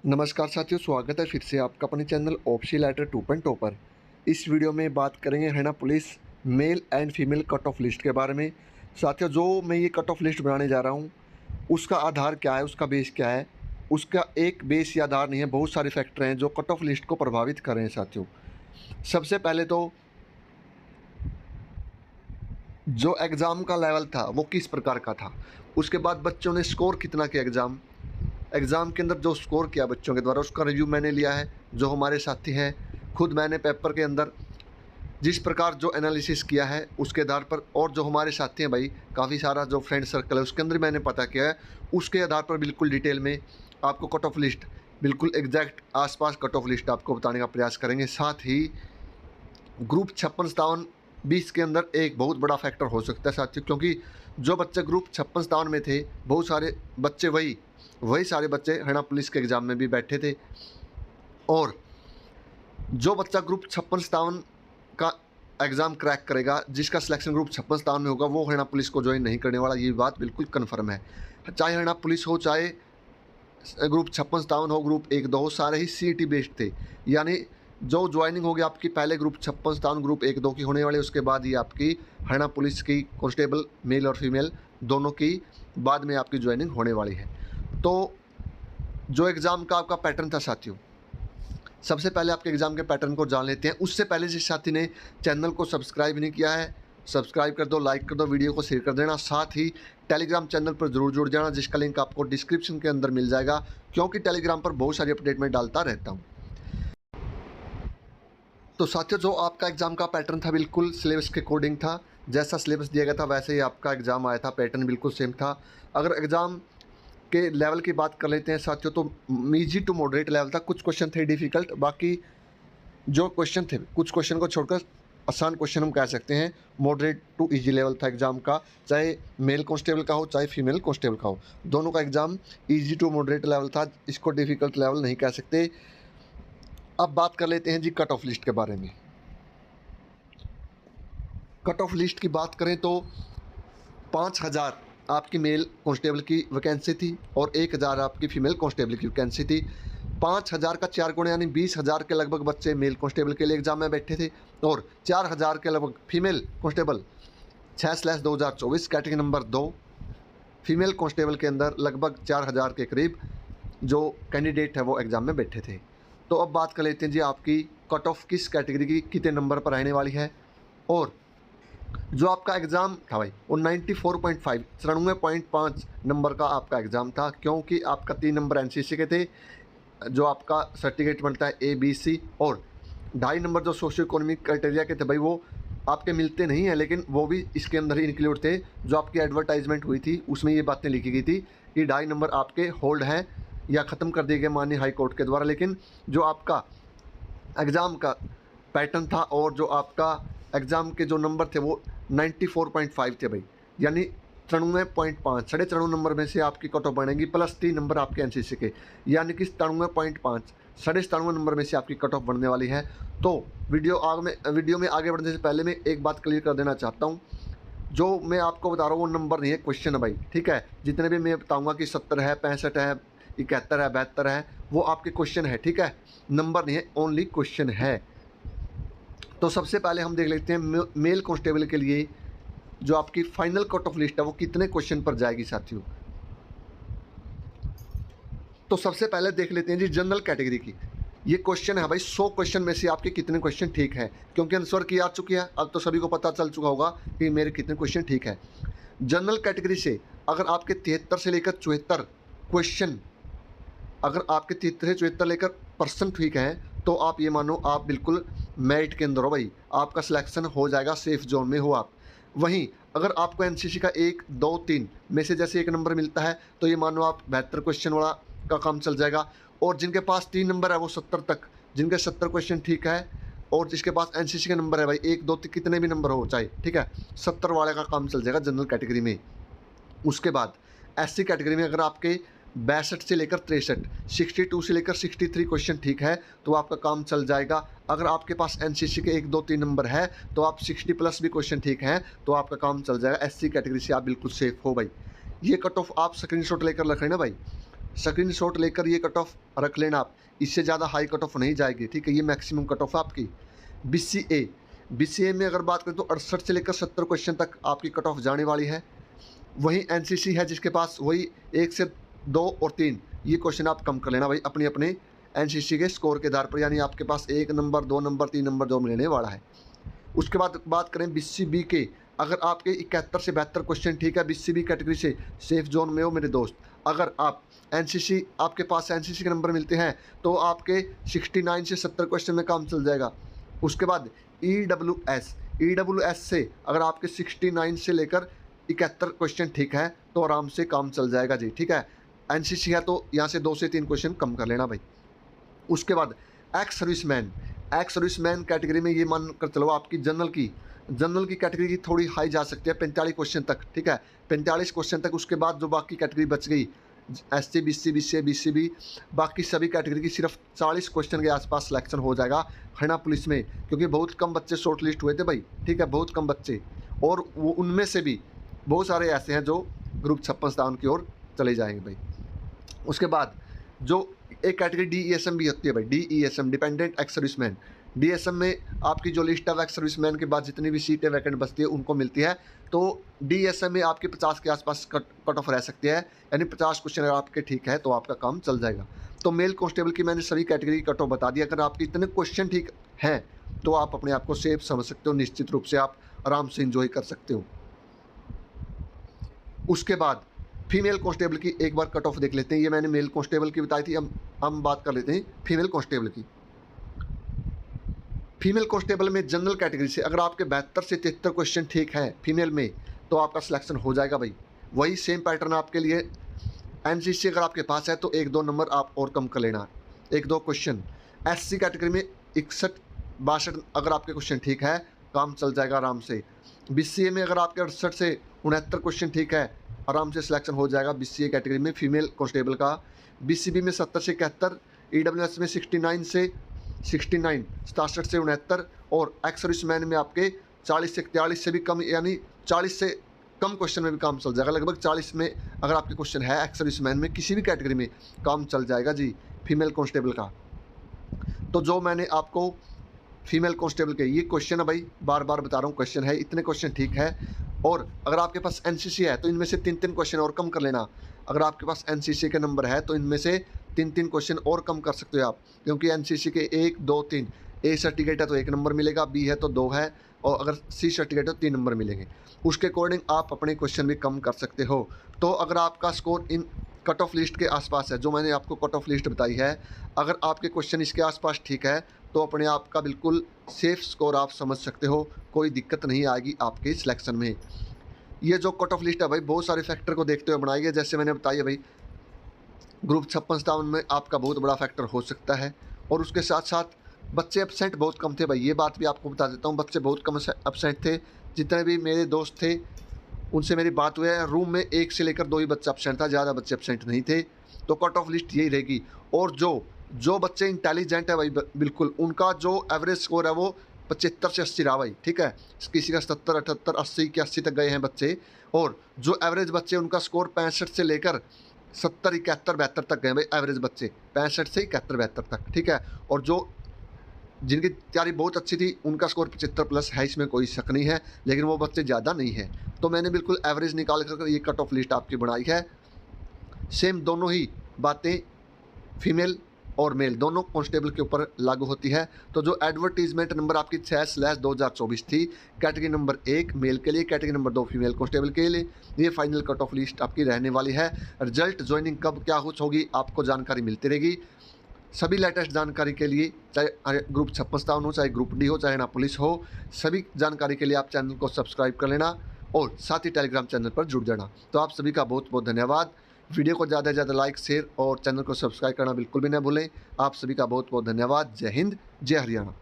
नमस्कार साथियों, स्वागत है फिर से आपका अपने चैनल ऑप्शनल लेटर 2.0 पर। इस वीडियो में बात करेंगे Haryana police male and female cut off list के बारे में। साथियों, जो मैं ये कट ऑफ लिस्ट बनाने जा रहा हूँ उसका आधार क्या है, उसका बेस क्या है। उसका एक बेस या आधार नहीं है, बहुत सारे फैक्टर हैं जो कट ऑफ लिस्ट को प्रभावित कर रहे हैं साथियों। सबसे पहले तो जो एग्ज़ाम का लेवल था वो किस प्रकार का था, उसके बाद बच्चों ने स्कोर कितना किया एग्ज़ाम के अंदर जो स्कोर किया बच्चों के द्वारा उसका रिव्यू मैंने लिया है। जो हमारे साथी हैं, खुद मैंने पेपर के अंदर जिस प्रकार जो एनालिसिस किया है उसके आधार पर, और जो हमारे साथी हैं भाई, काफ़ी सारा जो फ्रेंड सर्कल है उसके अंदर मैंने पता किया है, उसके आधार पर बिल्कुल डिटेल में आपको कट ऑफ लिस्ट, बिल्कुल एग्जैक्ट आसपास कट ऑफ लिस्ट आपको बताने का प्रयास करेंगे। साथ ही ग्रुप 56-57-20 के अंदर एक बहुत बड़ा फैक्टर हो सकता है साथियों, क्योंकि जो बच्चे ग्रुप 56-57 में थे, बहुत सारे बच्चे वही सारे बच्चे हरियाणा पुलिस के एग्ज़ाम में भी बैठे थे। और जो बच्चा ग्रुप 56-57 का एग्ज़ाम क्रैक करेगा, जिसका सिलेक्शन ग्रुप 56-57 में होगा, वो हरियाणा पुलिस को ज्वाइन नहीं करने वाला। ये बात बिल्कुल कन्फर्म है। चाहे हरियाणा पुलिस हो, चाहे ग्रुप 56-57 हो, ग्रुप 1-2 हो, सारे ही सीईटी बेस्ड थे। यानी जो ज्वाइनिंग होगी आपकी पहले ग्रुप 56-57 ग्रुप 1-2 की होने वाली, उसके बाद ही आपकी हरियाणा पुलिस की कांस्टेबल मेल और फीमेल दोनों की बाद में आपकी ज्वाइनिंग होने वाली है। तो जो एग्ज़ाम का आपका पैटर्न था साथियों, सबसे पहले आपके एग्ज़ाम के पैटर्न को जान लेते हैं। उससे पहले जिस साथी ने चैनल को सब्सक्राइब नहीं किया है, सब्सक्राइब कर दो, लाइक कर दो, वीडियो को शेयर कर देना। साथ ही टेलीग्राम चैनल पर ज़रूर जुड़ जाना, जिसका लिंक आपको डिस्क्रिप्शन के अंदर मिल जाएगा, क्योंकि टेलीग्राम पर बहुत सारी अपडेट मैं डालता रहता हूँ। तो साथियों, जो आपका एग्ज़ाम का पैटर्न था बिल्कुल सिलेबस के अकॉर्डिंग था। जैसा सिलेबस दिया गया था वैसे ही आपका एग्ज़ाम आया था, पैटर्न बिल्कुल सेम था। अगर एग्ज़ाम के लेवल की बात कर लेते हैं साथियों, तो ईजी टू मॉडरेट लेवल था। कुछ क्वेश्चन थे डिफ़िकल्ट, बाकी जो क्वेश्चन थे, कुछ क्वेश्चन को छोड़कर आसान क्वेश्चन हम कह सकते हैं। मॉडरेट टू इजी लेवल था एग्ज़ाम का, चाहे मेल कांस्टेबल का हो चाहे फीमेल कांस्टेबल का हो, दोनों का exam easy to moderate level था। इसको डिफ़िकल्ट लेवल नहीं कह सकते। अब बात कर लेते हैं जी कट ऑफ लिस्ट के बारे में। कट ऑफ लिस्ट की बात करें तो 5000 आपकी मेल कांस्टेबल की वैकेंसी थी और 1000 आपकी फीमेल कांस्टेबल की वैकेंसी थी। 5000 का 4 गुना यानी 20,000 के लगभग बच्चे मेल कांस्टेबल के लिए एग्जाम में बैठे थे और 4000 के लगभग female constable 6/2024 category number 2 female constable के अंदर लगभग 4000 के करीब जो कैंडिडेट है वो एग्ज़ाम में बैठे थे। तो अब बात कर लेते हैं जी आपकी कट ऑफ किस कैटेगरी की कितने नंबर पर आने वाली है। और जो आपका एग्ज़ाम था भाई वो 94.5 94.5 नंबर का आपका एग्ज़ाम था, क्योंकि आपका 3 नंबर एनसीसी के थे, जो आपका सर्टिफिकेट बनता है ABC, और 2.5 नंबर जो सोशियो इकोनॉमिक क्राइटेरिया के थे भाई, वो आपके मिलते नहीं हैं, लेकिन वो भी इसके अंदर ही इंक्लूड थे। जो आपकी एडवर्टाइजमेंट हुई थी उसमें ये बातें लिखी गई थी कि 2.5 नंबर आपके होल्ड हैं या ख़त्म कर दिए गए माननीय हाई कोर्ट के द्वारा। लेकिन जो आपका एग्ज़ाम का पैटर्न था और जो आपका एग्ज़ाम के जो नंबर थे वो 94.5 थे भाई, यानी 93.5 93 नंबर में से आपकी कट ऑफ बनेगी, प्लस 3 नंबर आपके एनसीसी के, यानी कि 97.5 97 नंबर में से आपकी कट ऑफ बनने वाली है। तो वीडियो में आगे बढ़ने से पहले मैं एक बात क्लियर कर देना चाहता हूँ। जो मैं आपको बता रहा हूँ वो नंबर नहीं है, क्वेश्चन है भाई, ठीक है। जितने भी मैं बताऊँगा कि 70 है, 65 है, 71 है, 72 है, वो आपके क्वेश्चन है, ठीक है, नंबर नहीं है, ओनली क्वेश्चन है। तो सबसे पहले हम देख लेते हैं मेल कांस्टेबल के लिए जो आपकी फाइनल कट ऑफ लिस्ट है वो कितने क्वेश्चन पर जाएगी साथियों। तो सबसे पहले देख लेते हैं जी जनरल कैटेगरी की। ये क्वेश्चन है भाई, 100 क्वेश्चन में से आपके कितने क्वेश्चन ठीक हैं, क्योंकि आंसर की आ चुकी है, अब तो सभी को पता चल चुका होगा कि मेरे कितने क्वेश्चन ठीक है। जनरल कैटेगरी से अगर आपके 73 से लेकर 74 क्वेश्चन, अगर आपके 73 से 74 लेकर परसेंट ठीक हैं, तो आप ये मानो आप बिल्कुल मेरिट के अंदर हो भाई, आपका सिलेक्शन हो जाएगा, सेफ जोन में हो आप। वहीं अगर आपको एनसीसी का 1 2 3 में से जैसे 1 नंबर मिलता है, तो ये मानो आप 72 क्वेश्चन वाला का काम चल जाएगा। और जिनके पास 3 नंबर है वो 70 तक, जिनके 70 क्वेश्चन ठीक है, और जिसके पास एनसीसी का नंबर है भाई 1 2 3 कितने भी नंबर हो चाहे, ठीक है, 70 वाले का काम चल जाएगा जनरल कैटेगरी में। उसके बाद एससी कैटेगरी में अगर आपके 62 से लेकर 63 62 से लेकर 63 क्वेश्चन ठीक है, तो आपका काम चल जाएगा। अगर आपके पास एनसीसी के 1 2 3 नंबर है, तो आप 60 प्लस भी क्वेश्चन ठीक हैं, तो आपका काम चल जाएगा। एससी कैटेगरी से आप बिल्कुल सेफ हो भाई। ये कट ऑफ आप स्क्रीनशॉट लेकर रख लेना भाई, स्क्रीनशॉट लेकर ये कट ऑफ रख लेना आप, इससे ज़्यादा हाई कट ऑफ नहीं जाएगी, ठीक है। ये मैक्सिमम कट ऑफ आपकी। BCA में अगर बात करें तो 68 से लेकर 70 क्वेश्चन तक आपकी कट ऑफ जाने वाली है। वहीं NCC है जिसके पास वही 1 से 2 और 3 ये क्वेश्चन आप कम कर लेना भाई अपने अपने NCC के स्कोर के आधार पर, यानी आपके पास 1 नंबर 2 नंबर 3 नंबर जो मिलने वाला है। उसके बाद बात करें BCB के, अगर आपके 71 से 72 क्वेश्चन, ठीक है, BCB कैटेगरी से सेफ जोन में हो मेरे दोस्त। अगर आप NCC आपके पास NCC के नंबर मिलते हैं तो आपके 69 से 70 क्वेश्चन में काम चल जाएगा। उसके बाद EWS से अगर आपके 69 से लेकर 71 क्वेश्चन, ठीक है, तो आराम से काम चल जाएगा जी, ठीक है। NCC है तो यहाँ से 2 से 3 क्वेश्चन कम कर लेना भाई। उसके बाद एक्स सर्विसमैन कैटेगरी में ये मान कर चलो आपकी जनरल की कैटेगरी की थोड़ी हाई जा सकती है 45 क्वेश्चन तक, ठीक है, 45 क्वेश्चन तक। उसके बाद जो बाकी कैटेगरी बच गई SC BC BCA BCB, बाकी सभी कैटेगरी की सिर्फ 40 क्वेश्चन के आसपास सिलेक्शन हो जाएगा हरियाणा पुलिस में, क्योंकि बहुत कम बच्चे शॉर्ट लिस्ट हुए थे भाई, ठीक है, बहुत कम बच्चे, और वो उनमें से भी बहुत सारे ऐसे हैं जो ग्रुप 56 की ओर चले जाएंगे भाई। उसके बाद जो एक कैटेगरी DESM भी होती है भाई, DESM dependent ex serviceman. DSM में आपकी जो लिस्ट ऑफ एक्स सर्विसमैन के बाद जितनी भी सीटें वैकेंट बचती है उनको मिलती है, तो DSM में आपकी 50 के आसपास कट ऑफ रह सकती है, यानी 50 क्वेश्चन अगर आपके ठीक है तो आपका काम चल जाएगा। तो मेल कांस्टेबल की मैंने सभी कैटेगरी कट ऑफ बता दिया। अगर आपके इतने क्वेश्चन ठीक हैं तो आप अपने आप को सेफ समझ सकते हो, निश्चित रूप से आप आराम से इंजॉय कर सकते हो। उसके बाद फीमेल कांस्टेबल की एक बार कट ऑफ देख लेते हैं। ये मैंने मेल कांस्टेबल की बताई थी, अब हम बात कर लेते हैं फीमेल कांस्टेबल की। फीमेल कांस्टेबल में जनरल कैटेगरी से अगर आपके 72 से 73 क्वेश्चन ठीक हैं फीमेल में तो आपका सिलेक्शन हो जाएगा भाई। वही सेम पैटर्न आपके लिए NCC अगर आपके पास है तो 1-2 नंबर आप और कम कर लेना, 1-2 क्वेश्चन। SC कैटेगरी में 61-62 अगर आपके क्वेश्चन ठीक है काम चल जाएगा आराम से। BCA में अगर आपके 68 से 69 क्वेश्चन ठीक है आराम से सिलेक्शन हो जाएगा BCA कैटेगरी में फीमेल कांस्टेबल का। BCB में 70 से 71, EWS में 69 से 69, 67 से 69, और एक्स सर्विसमैन में आपके 40 से 43 से भी कम, यानी 40 से कम क्वेश्चन में भी काम चल जाएगा। लगभग 40 में अगर आपके क्वेश्चन है एक्स सर्विसमैन में किसी भी कैटेगरी में काम चल जाएगा जी फीमेल कांस्टेबल का। तो जो मैंने आपको फीमेल कांस्टेबल के ये क्वेश्चन है भाई, बार बार बता रहा हूँ, क्वेश्चन है, इतने क्वेश्चन ठीक है। और अगर आपके पास NCC है तो इनमें से 3-3 क्वेश्चन और कम कर लेना। अगर आपके पास NCC के नंबर है तो इनमें से 3-3 क्वेश्चन और कम कर सकते हो आप, क्योंकि NCC के 1, 2, 3 A सर्टिफिकेट है तो 1 नंबर मिलेगा, B है तो 2 है, और अगर C सर्टिफिकेट है तो 3 नंबर मिलेंगे। उसके अकॉर्डिंग आप अपने क्वेश्चन भी कम कर सकते हो। तो अगर आपका score in cut off list के आसपास है, जो मैंने आपको कट ऑफ लिस्ट बताई है, अगर आपके क्वेश्चन इसके आसपास ठीक है तो अपने आप का बिल्कुल सेफ स्कोर आप समझ सकते हो, कोई दिक्कत नहीं आएगी आपके सिलेक्शन में। ये जो कट ऑफ लिस्ट है भाई बहुत सारे फैक्टर को देखते हुए बनाई है, जैसे मैंने बताया भाई ग्रुप 56 में आपका बहुत बड़ा फैक्टर हो सकता है, और उसके साथ साथ बच्चे एब्सेंट बहुत कम थे भाई, ये बात भी आपको बता देता हूँ, बच्चे बहुत कम एब्सेंट थे। जितने भी मेरे दोस्त थे उनसे मेरी बात हुई है, रूम में 1 से लेकर 2 ही बच्चा एब्सेंट था, ज़्यादा बच्चे एब्सेंट नहीं थे। तो कट ऑफ लिस्ट यही रहेगी। और जो बच्चे इंटेलिजेंट है भाई बिल्कुल, उनका जो एवरेज स्कोर है वो 75 से 80 रहा भाई, ठीक है, किसी का 77, 78, 80 के 80 तक गए हैं बच्चे। और जो एवरेज बच्चे उनका स्कोर 65 से लेकर 70, 71, 72 तक गए भाई एवरेज बच्चे, 65 से 71, 72 तक, ठीक है। और जो जिनकी तैयारी बहुत अच्छी थी उनका स्कोर 75 प्लस है, इसमें कोई शक नहीं है, लेकिन वो बच्चे ज़्यादा नहीं है। तो मैंने बिल्कुल एवरेज निकाल कर ये कट ऑफ लिस्ट आपकी बनाई है। सेम दोनों ही बातें फीमेल और मेल दोनों कांस्टेबल के ऊपर लागू होती है। तो जो एडवर्टीजमेंट नंबर आपकी 6/2024 थी कैटेगरी नंबर 1 मेल के लिए, कैटेगरी नंबर 2 फीमेल कांस्टेबल के लिए, ये फाइनल कट ऑफ लिस्ट आपकी रहने वाली है। रिजल्ट ज्वाइनिंग कब क्या कुछ होगी आपको जानकारी मिलती रहेगी। सभी लेटेस्ट जानकारी के लिए, चाहे ग्रुप 56 हो, चाहे ग्रुप डी हो, चाहे ना पुलिस हो, सभी जानकारी के लिए आप चैनल को सब्सक्राइब कर लेना और साथ ही टेलीग्राम चैनल पर जुड़ जाना। तो आप सभी का बहुत बहुत धन्यवाद। वीडियो को ज़्यादा से ज़्यादा लाइक, शेयर और चैनल को सब्सक्राइब करना बिल्कुल भी ना भूलें। आप सभी का बहुत बहुत धन्यवाद। जय हिंद, जय हरियाणा।